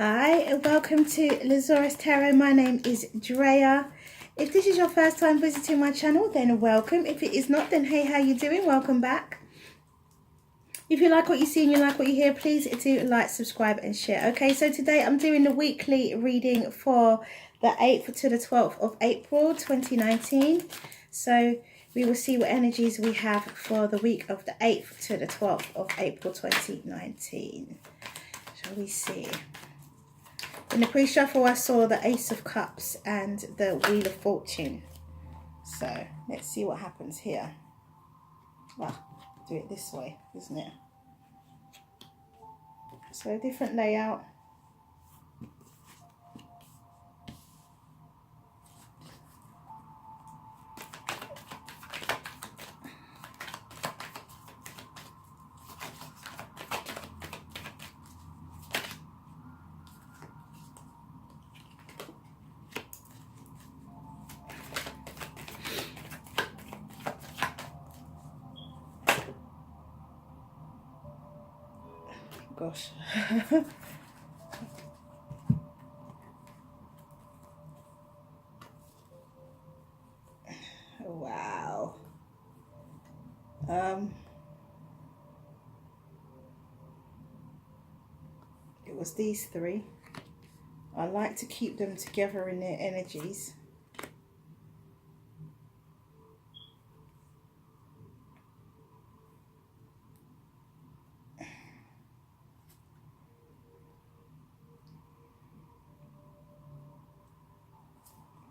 Hi and welcome to Zarious Tarot. My name is Drea. If this is your first time visiting my channel, then welcome. If it is not, then hey, how you doing? Welcome back. If you like what you see and you like what you hear, please do like, subscribe and share. Okay, so today I'm doing the weekly reading for the 8th to the 12th of April 2019. So we will see what energies we have for the week of the 8th to the 12th of April 2019. Shall we see? In the pre-shuffle, I saw the Ace of Cups and the Wheel of Fortune. So let's see what happens here. Well, do it this way, isn't it? So different layout. Gosh. Wow. It was these three. I like to keep them together in their energies.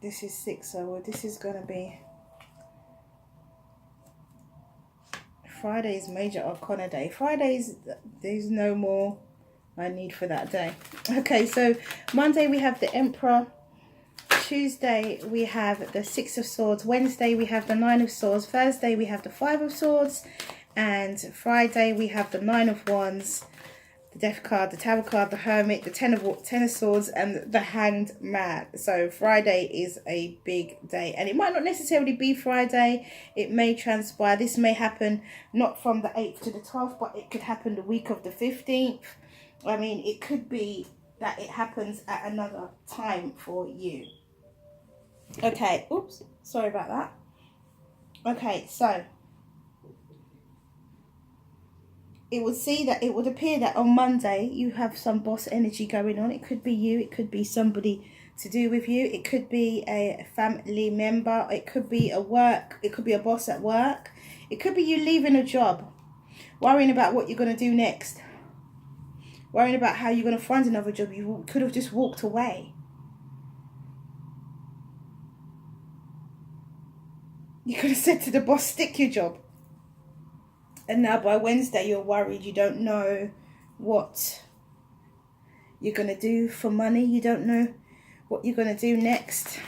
This is 6, so this is going to be Friday's major arcana day. Fridays, there's no more I need for that day. Okay, so Monday we have the Emperor. Tuesday we have the 6 of Swords. Wednesday we have the 9 of Swords. Thursday we have the 5 of Swords. And Friday we have the 9 of Wands, the Death card, the Tower card, the Hermit, the Ten of Swords, and the Hanged Man. So Friday is a big day, and it might not necessarily be Friday. It may transpire. This may happen not from the 8th to the 12th, but it could happen the week of the 15th. I mean, it could be that it happens at another time for you. Okay, oops, sorry about that. Okay, so it would appear that on Monday you have some boss energy going on. It could be you, it could be somebody to do with you, it could be a family member, it could be a boss at work, it could be you leaving a job, worrying about what you're going to do next, worrying about how you're going to find another job. You could have just walked away. You could have said to the boss, stick your job. And now by Wednesday you're worried. You don't know what you're going to do for money. You don't know what you're going to do next.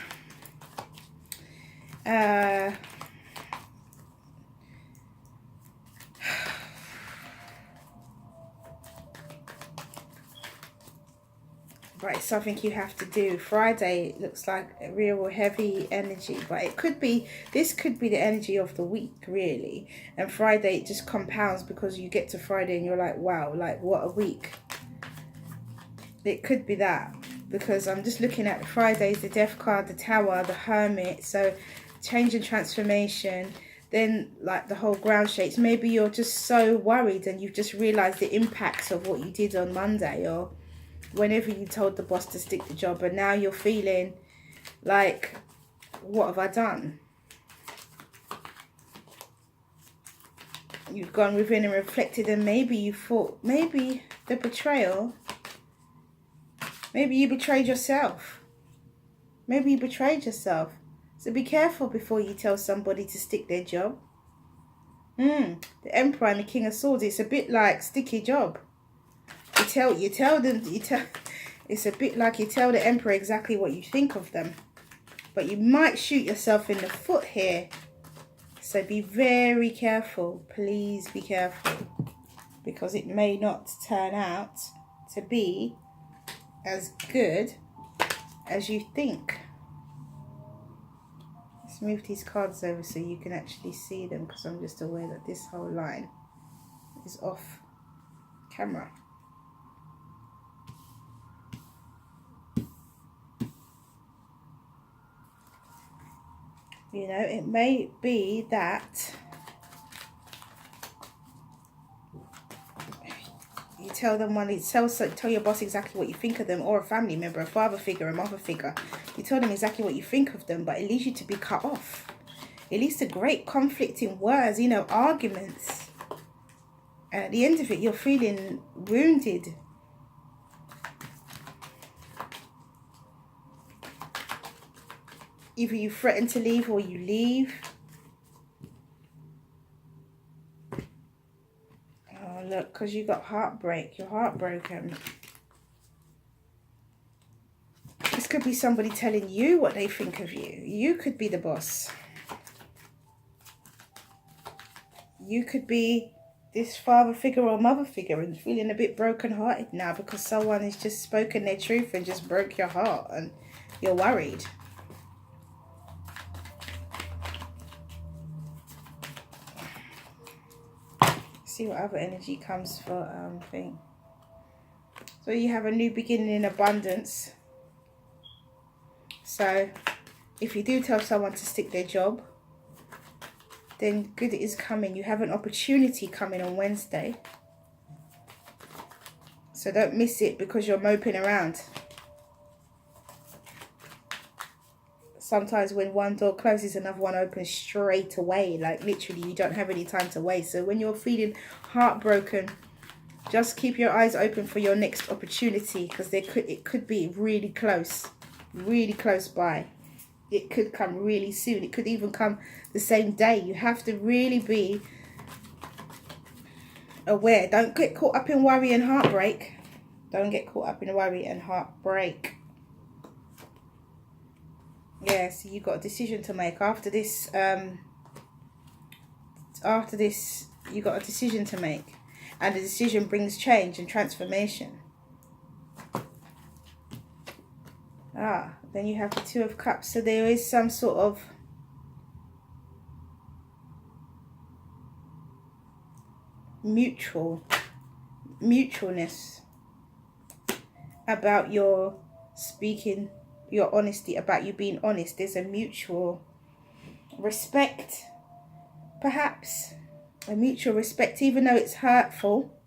Right, something you have to do. Friday looks like a real heavy energy, but this could be the energy of the week, really. And Friday, it just compounds because you get to Friday and you're like, wow, like what a week. It could be that, because I'm just looking at Fridays, the Death card, the Tower, the Hermit. So change and transformation. Then like the whole ground shakes. Maybe you're just so worried and you've just realized the impacts of what you did on Monday, or whenever you told the boss to stick the job, and now you're feeling like, what have I done? You've gone within and reflected, and maybe you thought, maybe the betrayal, maybe you betrayed yourself. Maybe you betrayed yourself. So be careful before you tell somebody to stick their job. The Emperor and the King of Swords, it's a bit like stick your job. It's a bit like you tell the Emperor exactly what you think of them, but you might shoot yourself in the foot here. So be very careful, please be careful, because it may not turn out to be as good as you think. Let's move these cards over so you can actually see them, because I'm just aware that this whole line is off camera. You know, it may be that you tell them tell your boss exactly what you think of them, or a family member, a father figure, a mother figure. You tell them exactly what you think of them, but it leads you to be cut off. It leads to great conflicting words, you know, arguments. And at the end of it, you're feeling wounded. Either you threaten to leave or you leave. Oh, look, because you got heartbreak. You're heartbroken. This could be somebody telling you what they think of you. You could be the boss. You could be this father figure or mother figure and feeling a bit broken-hearted now because someone has just spoken their truth and just broke your heart and you're worried. See what other energy comes for thing. So you have a new beginning in abundance. So if you do tell someone to stick their job, then good is coming. You have an opportunity coming on Wednesday. So don't miss it because you're moping around. Sometimes when one door closes, another one opens straight away. Like literally, you don't have any time to waste. So when you're feeling heartbroken, just keep your eyes open for your next opportunity, because it could be really close by. It could come really soon. It could even come the same day. You have to really be aware. Don't get caught up in worry and heartbreak. Don't get caught up in worry and heartbreak. Yeah, so you've got a decision to make. After this, you got a decision to make. And the decision brings change and transformation. Then you have the Two of Cups. So there is some sort of mutualness about your speaking, your honesty, about you being honest. There's a mutual respect, perhaps. A mutual respect, even though it's hurtful.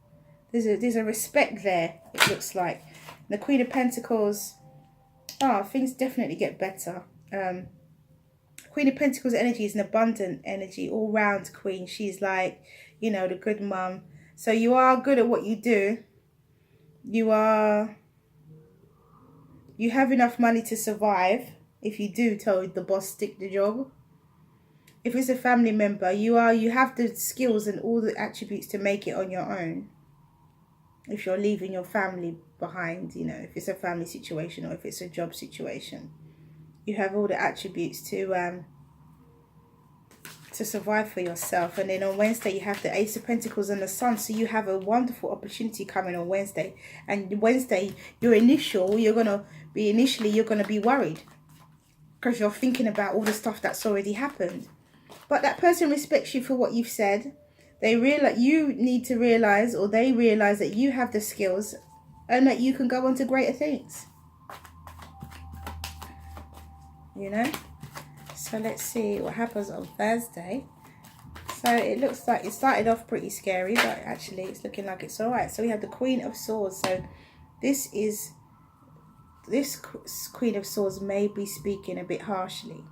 There's a respect there, it looks like. The Queen of Pentacles. Things definitely get better. Queen of Pentacles energy is an abundant energy, all round queen. She's like, you know, the good mum. So you are good at what you do. You have enough money to survive if you do tell the boss stick the job. If it's a family member, you have the skills and all the attributes to make it on your own. If you're leaving your family behind, you know, if it's a family situation or if it's a job situation, you have all the attributes to survive for yourself. And then on Wednesday you have the Ace of Pentacles and the Sun, so you have a wonderful opportunity coming on Wednesday. And Wednesday, you're gonna be worried because you're thinking about all the stuff that's already happened. But that person respects you for what you've said. They realize they realize that you have the skills and that you can go on to greater things. You know? So let's see what happens on Thursday. So it looks like it started off pretty scary, but actually it's looking like it's alright. So we have the Queen of Swords. So this Queen of Swords may be speaking a bit harshly.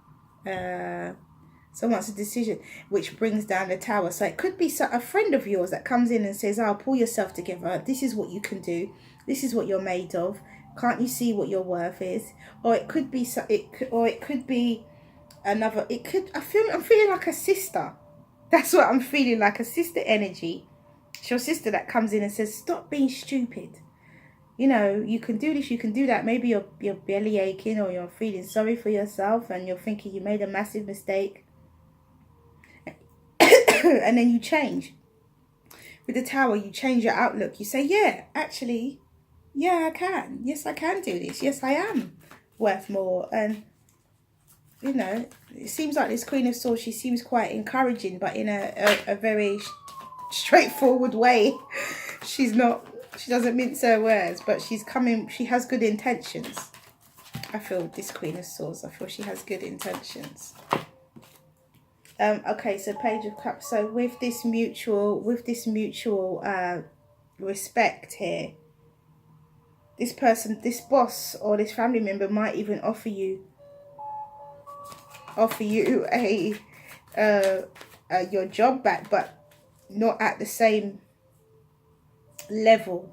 Someone's a decision, which brings down the Tower. So it could be a friend of yours that comes in and says, pull yourself together. This is what you can do. This is what you're made of. Can't you see what your worth is? Or it could be another. I'm feeling like a sister. That's what I'm feeling, like a sister energy. It's your sister that comes in and says, stop being stupid. You know, you can do this, you can do that. Maybe you're belly aching or you're feeling sorry for yourself and you're thinking you made a massive mistake. And then you change. With the Tower, you change your outlook. You say, yeah, actually, yeah, I can. Yes, I can do this. Yes, I am worth more. And, you know, it seems like this Queen of Swords, she seems quite encouraging, but in a very straightforward way. She doesn't mince her words, but she has good intentions. I feel this Queen of Swords, I feel she has good intentions. Okay, so Page of Cups. So with this mutual respect here, this person, this boss or this family member might even offer you a your job back, but not at the same level.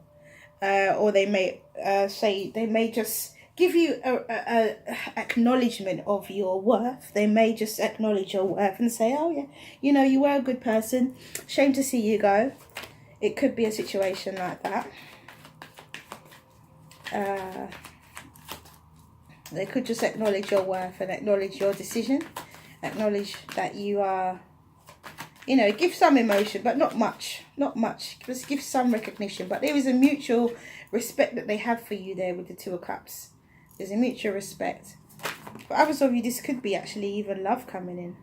Or they may say, they may just give you a acknowledgement of your worth. They may just acknowledge your worth and say, oh yeah, you know, you were a good person, shame to see you go. It could be a situation like that. They could just acknowledge your worth and acknowledge your decision, acknowledge that you are, you know, give some emotion, but not much, just give some recognition. But there is a mutual respect that they have for you there with the Two of Cups. There's a mutual respect. For others of you, this could be actually even love coming in,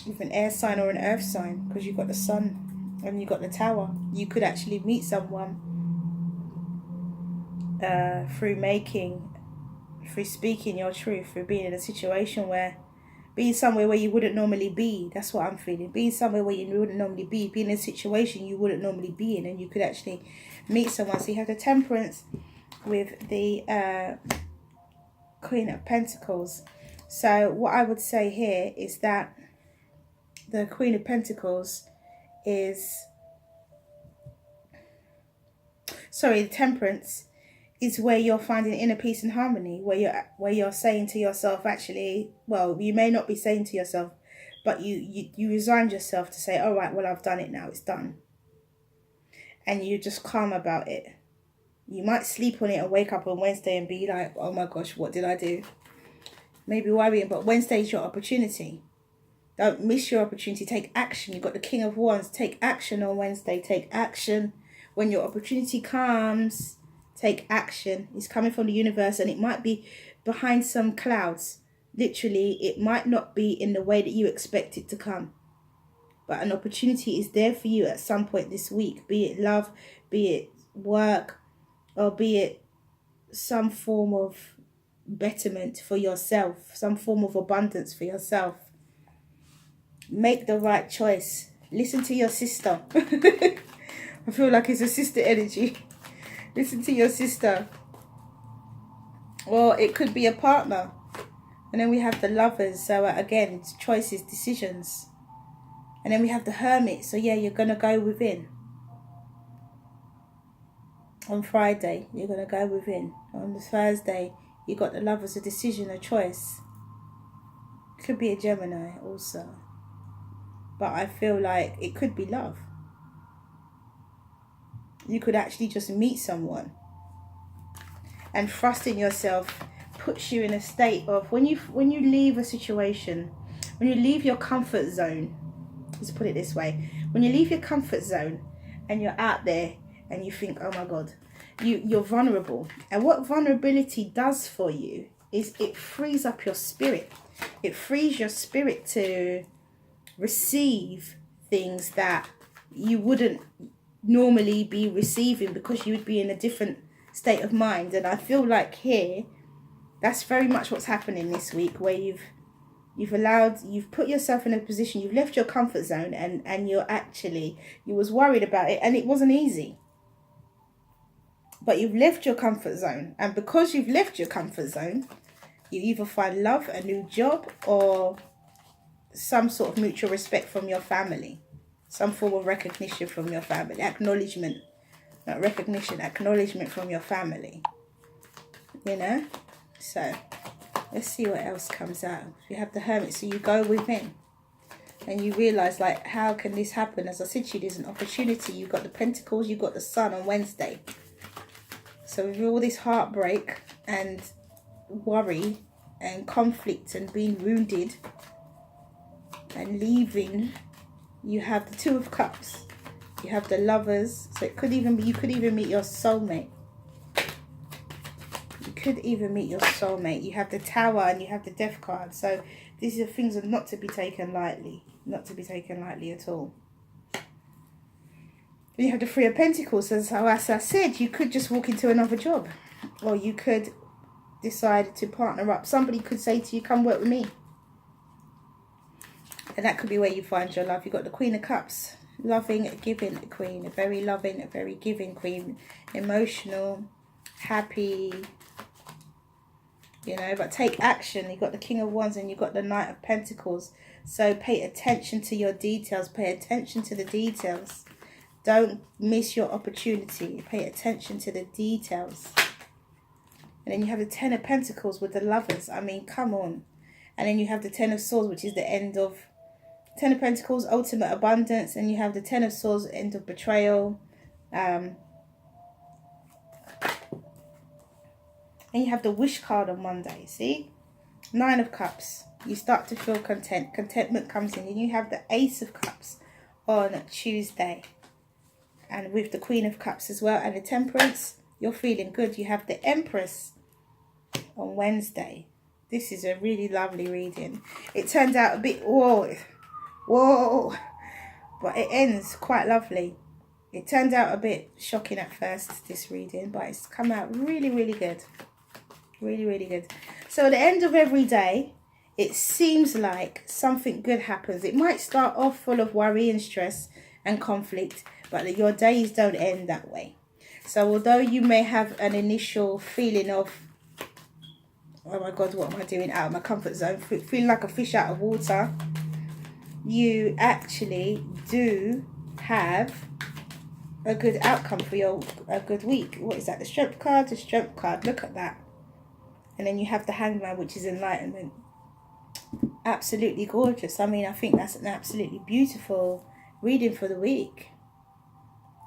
with an air sign or an earth sign, because you've got the sun and you've got the Tower. You could actually meet someone through speaking your truth, through being in a situation where, being somewhere where you wouldn't normally be. That's what I'm feeling. Being somewhere where you wouldn't normally be. Being in a situation you wouldn't normally be in, and you could actually meet someone. So you have the Temperance with the Queen of Pentacles. So what I would say here is that the Queen of Pentacles is... Sorry, the Temperance is where you're finding inner peace and harmony, where you're saying to yourself, actually, well, you may not be saying to yourself, but you resigned yourself to say, all right, well, I've done it now, it's done. And you're just calm about it. You might sleep on it and wake up on Wednesday and be like, oh my gosh, what did I do? Maybe worrying, but Wednesday's your opportunity. Don't miss your opportunity. Take action. You've got the King of Wands. Take action on Wednesday. Take action. When your opportunity comes, take action. It's coming from the universe, and it might be behind some clouds. Literally, it might not be in the way that you expect it to come. But an opportunity is there for you at some point this week. Be it love, be it work, or be it some form of betterment for yourself. Some form of abundance for yourself. Make the right choice. Listen to your sister. I feel like it's a sister energy. Listen to your sister. Or it could be a partner. And then we have the Lovers. So again, it's choices, decisions. And then we have the Hermit. So yeah, you're going to go within. On Friday, you're going to go within. On the Thursday, you got the Lovers, a decision, a choice. Could be a Gemini also. But I feel like it could be love. You could actually just meet someone, and trusting yourself puts you in a state of, when you leave a situation, when you leave your comfort zone, let's put it this way, when you leave your comfort zone and you're out there and you think, oh my God, you're vulnerable. And what vulnerability does for you is it frees up your spirit. It frees your spirit to receive things that you wouldn't normally be receiving, because you would be in a different state of mind. And I feel like here, that's very much what's happening this week, where you've put yourself in a position, you've left your comfort zone, and you was worried about it, and it wasn't easy. But you've left your comfort zone, and because you've left your comfort zone, you either find love, a new job, or some sort of mutual respect from your family. Some form of recognition from your family. Acknowledgement. Not recognition, acknowledgement from your family. You know? So, let's see what else comes out. You have the Hermit, so you go within. And you realise, like, how can this happen? As I said to you, there's an opportunity. You've got the Pentacles, you've got the Sun on Wednesday. So with all this heartbreak and worry and conflict and being wounded and leaving, you have the Two of Cups, you have the Lovers. So it could even be, you could even meet your soulmate. You could even meet your soulmate. You have the Tower and you have the Death card. So these are things that are not to be taken lightly. Not to be taken lightly at all. Then you have the Three of Pentacles. So as I said, you could just walk into another job. Or you could decide to partner up. Somebody could say to you, come work with me. And that could be where you find your love. You've got the Queen of Cups, loving, giving queen, a very loving, a very giving queen, emotional, happy, you know, but take action. You've got the King of Wands and you've got the Knight of Pentacles. So pay attention to your details. Pay attention to the details. Don't miss your opportunity. Pay attention to the details. And then you have the Ten of Pentacles with the Lovers. I mean, come on. And then you have the Ten of Swords, which is the end of Ten of Pentacles, ultimate abundance. And you have the Ten of Swords, end of betrayal. And you have the Wish card on Monday, see? Nine of Cups. You start to feel content. Contentment comes in. And you have the Ace of Cups on Tuesday. And with the Queen of Cups as well. And the Temperance, you're feeling good. You have the Empress on Wednesday. This is a really lovely reading. It turned out a bit, whoa, but it ends quite lovely. It turned out a bit shocking at first, this reading, but it's come out really, really good. Really, really good. So at the end of every day, it seems like something good happens. It might start off full of worry and stress and conflict, but your days don't end that way. So although you may have an initial feeling of, oh my God, what am I doing, out of my comfort zone, feeling like a fish out of water, you actually do have a good outcome for a good week. What is that? The Strength card? The Strength card. Look at that. And then you have the Hangman, which is enlightenment. Absolutely gorgeous. I mean, I think that's an absolutely beautiful reading for the week.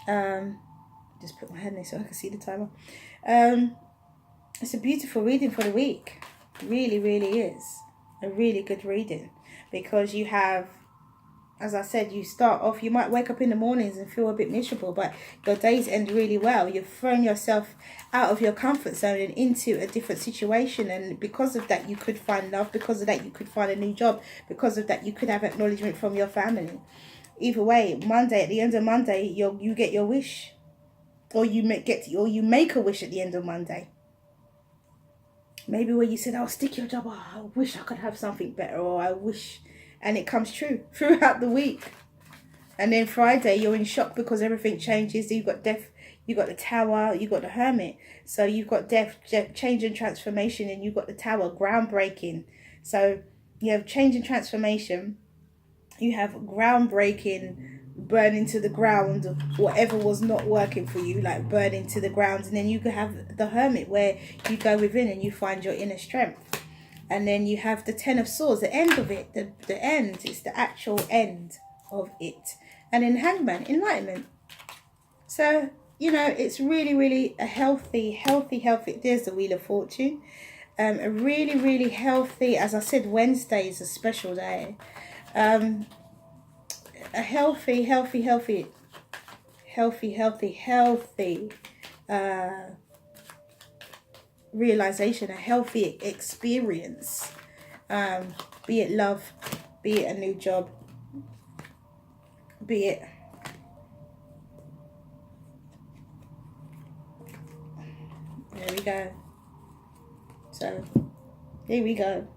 Just put my hand there so I can see the timer. It's a beautiful reading for the week. Really, really is a really good reading, because you have, as I said, you start off, you might wake up in the mornings and feel a bit miserable, but your days end really well. You've thrown yourself out of your comfort zone and into a different situation, and because of that you could find love, because of that you could find a new job, because of that you could have acknowledgement from your family. Either way, Monday, at the end of Monday, you get your wish, or you make a wish at the end of Monday. Maybe where you said, I'll stick your job, oh, I wish I could have something better, or I wish, and it comes true throughout the week. And then Friday, you're in shock because everything changes. You've got death, you've got the Tower, you've got the Hermit. So you've got death, change and transformation, and you've got the Tower, groundbreaking. So you have change and transformation, you have groundbreaking, burning to the ground whatever was not working for you, like burning to the ground. And then you could have the Hermit, where you go within and you find your inner strength. And then you have the Ten of Swords, the end of it, the end, it's the actual end of it. And then Hangman, enlightenment. So, you know, it's really, really a healthy, there's the Wheel of Fortune. A really, really healthy, as I said, Wednesday is a special day. A healthy realization, a healthy experience, be it love, be it a new job, be it there we go. So here we go.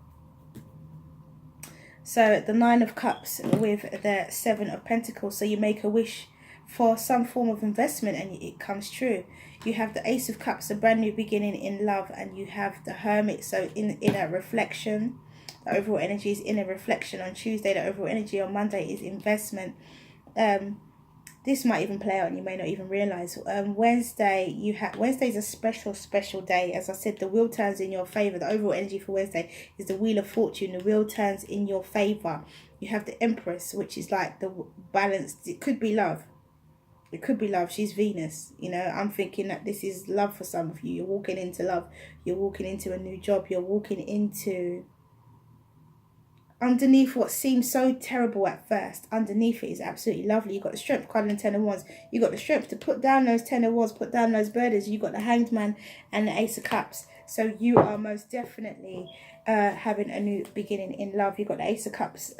So the Nine of Cups with the Seven of Pentacles. So you make a wish for some form of investment and it comes true. You have the Ace of Cups, a brand new beginning in love, and you have the Hermit. So in a reflection, the overall energy is in a reflection on Tuesday. The overall energy on Monday is investment. This might even play out and you may not even realize. Wednesday, Wednesday's a special day. As I said, the wheel turns in your favor. The overall energy for Wednesday is the Wheel of Fortune. The wheel turns in your favor. You have the Empress, which is like the balance. It could be love. It could be love. She's Venus. You know, I'm thinking that this is love for some of you. You're walking into love. You're walking into a new job. You're walking into, underneath what seems so terrible at first, underneath it is absolutely lovely. You've got the Strength card and the Ten of Wands. You've got the strength to put down those Ten of Wands, put down those burdens. You've got the Hanged Man and the Ace of Cups. So you are most definitely having a new beginning in love. You've got the Ace of Cups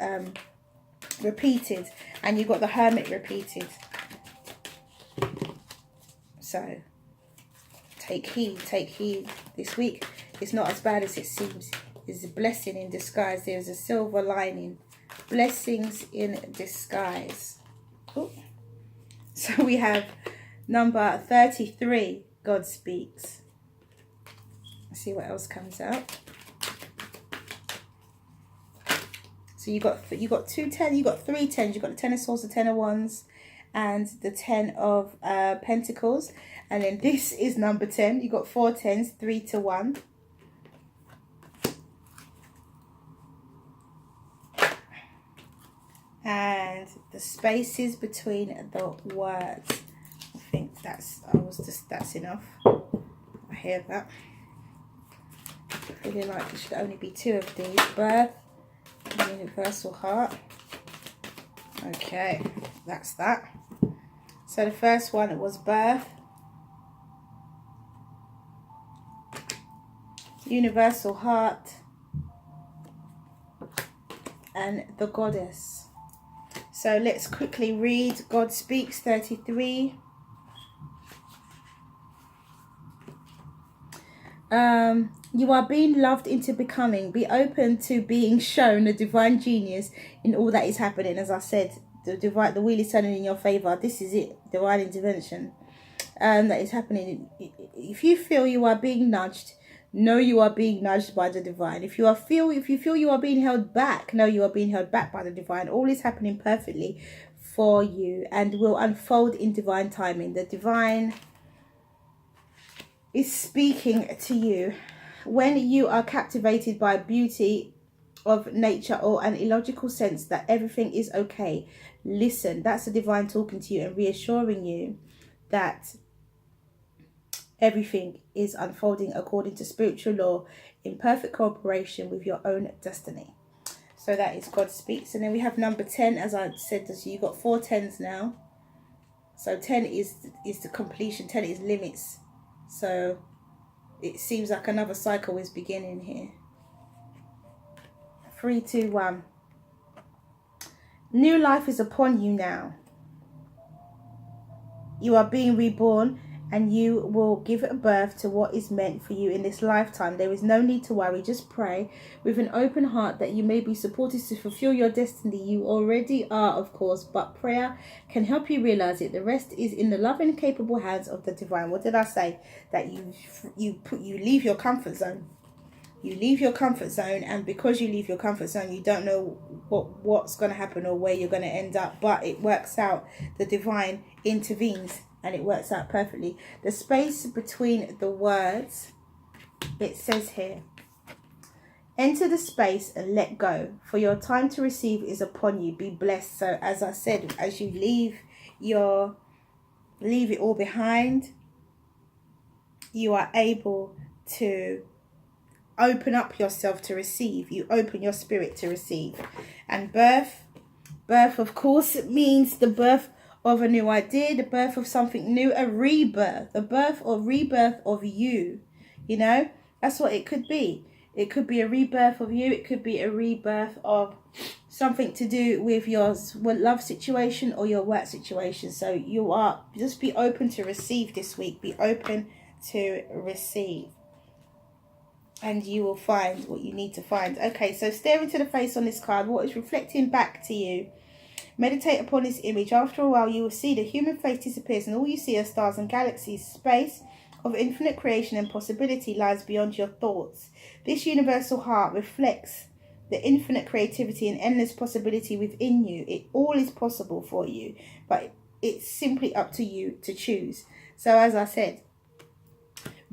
repeated, and you've got the Hermit repeated. So take heed. This week is not as bad as it seems. It's a blessing in disguise. There's a silver lining blessings in disguise. Ooh. So we have number 33, God speaks. Let's see what else comes out. So you got 2 10s, you got 3 10s, you got the 10 of swords, the 10 of wands, and the 10 of pentacles. And then this is number 10. You got 4 10s, 3 to 1. And the spaces between the words. I think that's enough. I hear that. I feel like it should only be 2 of these. Birth, universal heart. Okay, that's that. So the first one, it was birth, universal heart, and the goddess. So let's quickly read God Speaks 33. You are being loved into becoming. Be open to being shown a divine genius in all that is happening. As I said, the wheel is turning in your favor. This is it, divine intervention that is happening. If you feel you are being nudged, know you are being nudged by the divine. If you feel you are being held back, know you are being held back by the divine. All is happening perfectly for you and will unfold in divine timing. The divine is speaking to you. When you are captivated by beauty of nature or an illogical sense that everything is okay, listen. That's the divine talking to you and reassuring you that everything is unfolding according to spiritual law in perfect cooperation with your own destiny. So that is God Speaks. And then we have number 10, as I said, so you got 4 10s now. So 10 is the completion, 10 is limits. So it seems like another cycle is beginning here. 3 2 1. New life is upon you now. You are being reborn, and you will give birth to what is meant for you in this lifetime. There is no need to worry. Just pray with an open heart that you may be supported to fulfill your destiny. You already are, of course, but prayer can help you realize it. The rest is in the loving, capable hands of the divine. What did I say? That you leave your comfort zone. You leave your comfort zone, and because you leave your comfort zone, you don't know what's going to happen or where you're going to end up, but it works out. The divine intervenes and it works out perfectly. The space between the words, it says here, enter the space and let go, for your time to receive is upon you. Be blessed. So as I said, as you leave it all behind, you are able to open up yourself to receive. You open your spirit to receive. And birth of course, it means the birth of a new idea, the birth of something new, a rebirth, the birth or rebirth of you. You know, that's what it could be. It could be a rebirth of you. It could be a rebirth of something to do with your love situation or your work situation. So you are, just be open to receive this week. Be open to receive, and you will find what you need to find. Okay, so stare into the face on this card. What is reflecting back to you? Meditate upon this image. After a while, you will see the human face disappears, and all you see are stars and galaxies. Space of infinite creation and possibility lies beyond your thoughts. This universal heart reflects the infinite creativity and endless possibility within you. It all is possible for you, but it's simply up to you to choose. So as I said,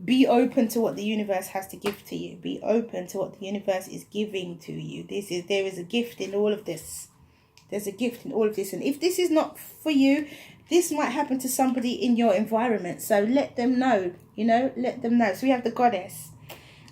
be open to what the universe has to give to you. Be open to what the universe is giving to you. There is a gift in all of this. There's a gift in all of this. And if this is not for you, this might happen to somebody in your environment. So let them know, let them know. So we have the goddess.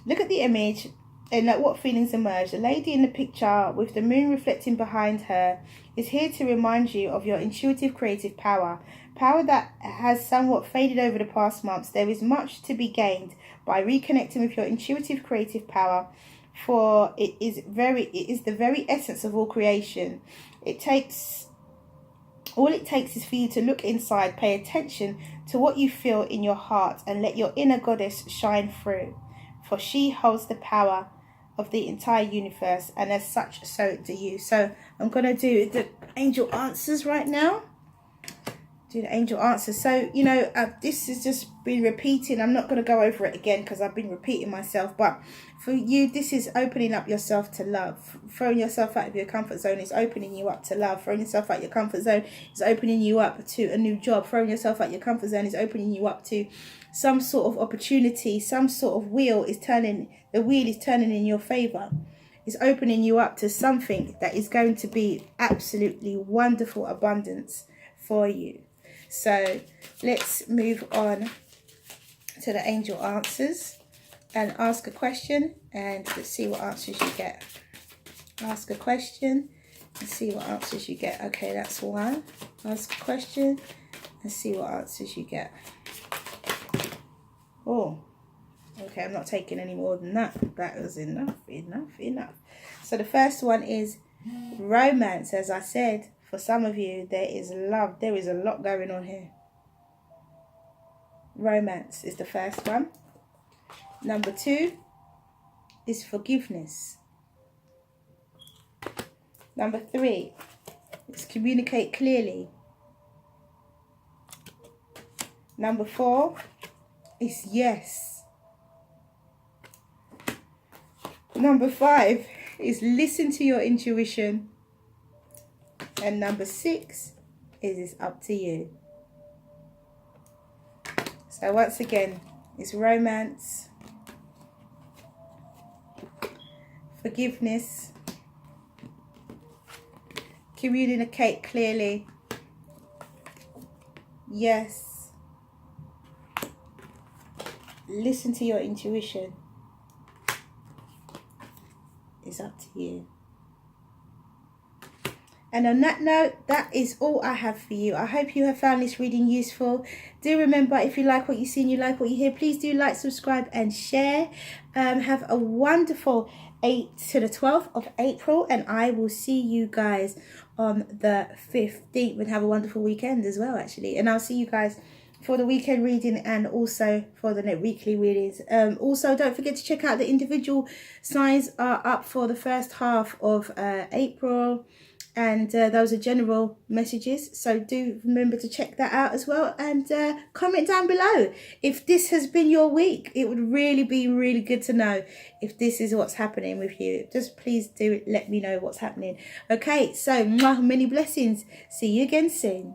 Look at the image and what feelings emerge. The lady in the picture with the moon reflecting behind her is here to remind you of your intuitive creative power. Power that has somewhat faded over the past months. There is much to be gained by reconnecting with your intuitive creative power, for it is the very essence of all creation. All it takes is for you to look inside, pay attention to what you feel in your heart, and let your inner goddess shine through, for she holds the power of the entire universe, and as such, so do you. So I'm going to do the angel answers right now. Do the angel answers. So, you know, this has just been repeating. I'm not going to go over it again because I've been repeating myself. But for you, this is opening up yourself to love. Throwing yourself out of your comfort zone is opening you up to love. Throwing yourself out your comfort zone is opening you up to a new job. Throwing yourself out your comfort zone is opening you up to some sort of opportunity. Some sort of wheel is turning. The wheel is turning in your favor. It's opening you up to something that is going to be absolutely wonderful abundance for you. So let's move on to the angel answers and ask a question, and let's see what answers you get. Ask a question and see what answers you get. Okay, that's one. Ask a question and see what answers you get. Oh, okay, I'm not taking any more than that. That was enough. So the first one is romance. As I said, for some of you, there is love. There is a lot going on here. Romance is the first one. Number 2 is forgiveness. Number 3 is communicate clearly. Number 4 is yes. Number 5 is listen to your intuition. And number 6 is it's up to you. So once again, it's romance, forgiveness, communicate clearly, yes, listen to your intuition. It's up to you. And on that note, that is all I have for you. I hope you have found this reading useful. Do remember, if you like what you see and you like what you hear, please do like, subscribe and share. Have a wonderful 8th to the 12th of April. And I will see you guys on the 15th. And have a wonderful weekend as well, actually. And I'll see you guys for the weekend reading and also for the weekly readings. Also, don't forget to check out the individual signs are up for the first half of April. And those are general messages, so do remember to check that out as well, and comment down below if this has been your week. It would really be really good to know if this is what's happening with you. Just please do let me know what's happening. Okay, so many blessings. See you again soon.